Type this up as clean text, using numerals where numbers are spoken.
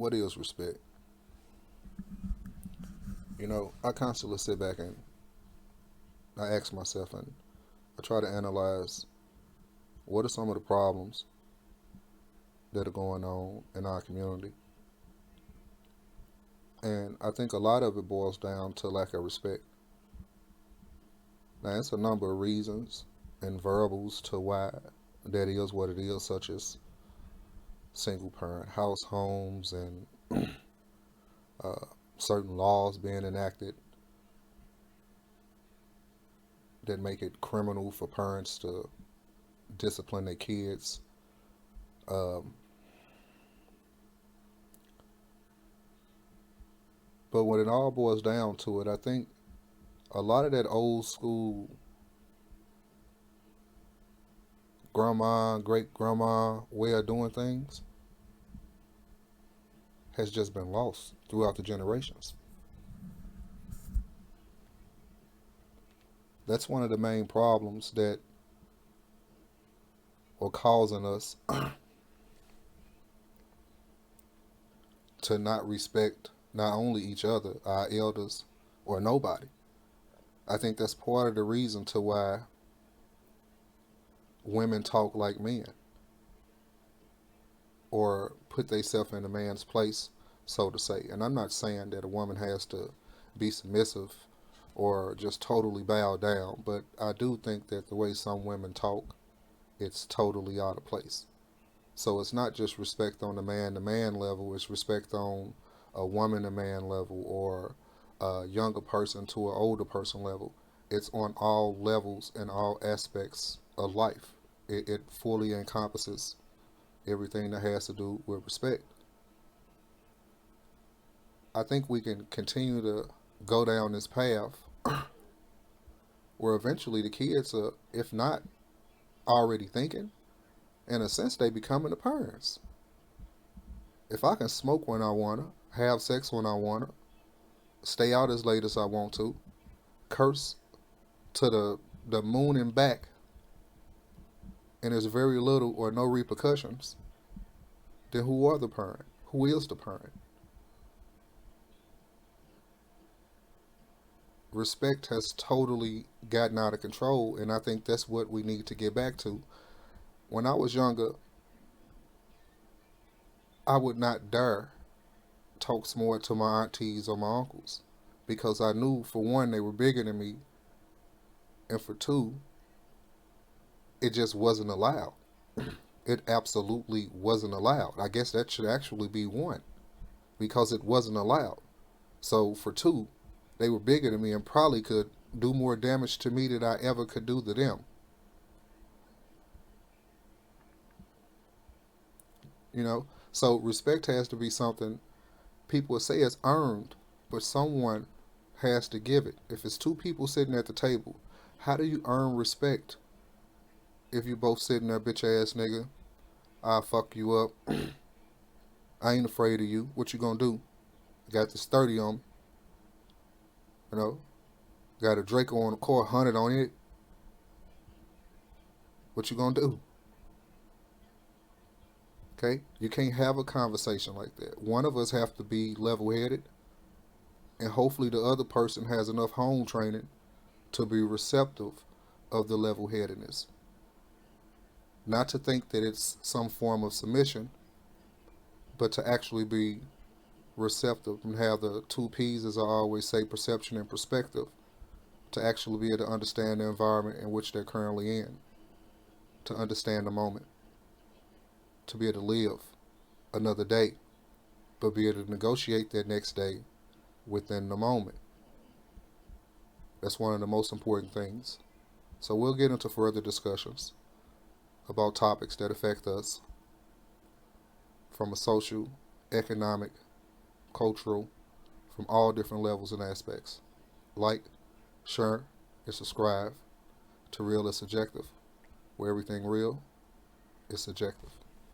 What is respect? I constantly sit back and I ask myself and I try to analyze what are some of the problems that are going on in our community. And I think a lot of it boils down to lack of respect. Now, it's a number of reasons and variables to why that is what it is, such as single parent house homes and uh, certain laws being enacted that make it criminal for parents to discipline their kids. Um, but when it all boils down to it, I think a lot of that old school grandma, great grandma way of doing things has just been lost throughout the generations. That's one of the main problems that are causing us to not respect not only each other, our elders, or nobody. I think that's part of the reason to why women talk like men or put themselves in a man's place, so to say. And I'm not saying that a woman has to be submissive or just totally bow down, but I do think that the way some women talk, it's totally out of place. So it's not just respect on the man to man level, it's respect on a woman to man level or a younger person to an older person level. It's on all levels and all aspects of life. It fully encompasses everything that has to do with respect. I think we can continue to go down this path where eventually the kids are, if not already thinking, in a sense, they becoming the parents. If I can smoke when I wanna, have sex when I wanna, stay out as late as I want to, curse to the moon and back, and there's very little or no repercussions, then who are the parent? Who is the parent? Respect has totally gotten out of control, and I think that's what we need to get back to. When I was younger, I would not dare talk smart to my aunties or my uncles because I knew, for one, they were bigger than me, and for two, it just wasn't allowed. It absolutely wasn't allowed. I guess that should actually be one because it wasn't allowed. So for two, they were bigger than me and probably could do more damage to me than I ever could do to them. You know, so respect has to be something people say is earned, but someone has to give it. If it's two people sitting at the table, how do you earn respect if you both sitting there, bitch ass nigga? I'll fuck you up. I ain't afraid of you. What you gonna do? Got this 30 on me, you know? Got a Draco on the car, 100 on it. What you gonna do? Okay? You can't have a conversation like that. One of us have to be level headed, and hopefully the other person has enough home training to be receptive of the level headedness. Not to think that it's some form of submission, but to actually be receptive and have the two P's, as I always say, perception and perspective, to actually be able to understand the environment in which they're currently in, to understand the moment, to be able to live another day, but be able to negotiate that next day within the moment. That's one of the most important things. So we'll get into further discussions about topics that affect us from a social, economic, cultural, from all different levels and aspects. Like, share, and subscribe to Real is Subjective, where everything real is subjective.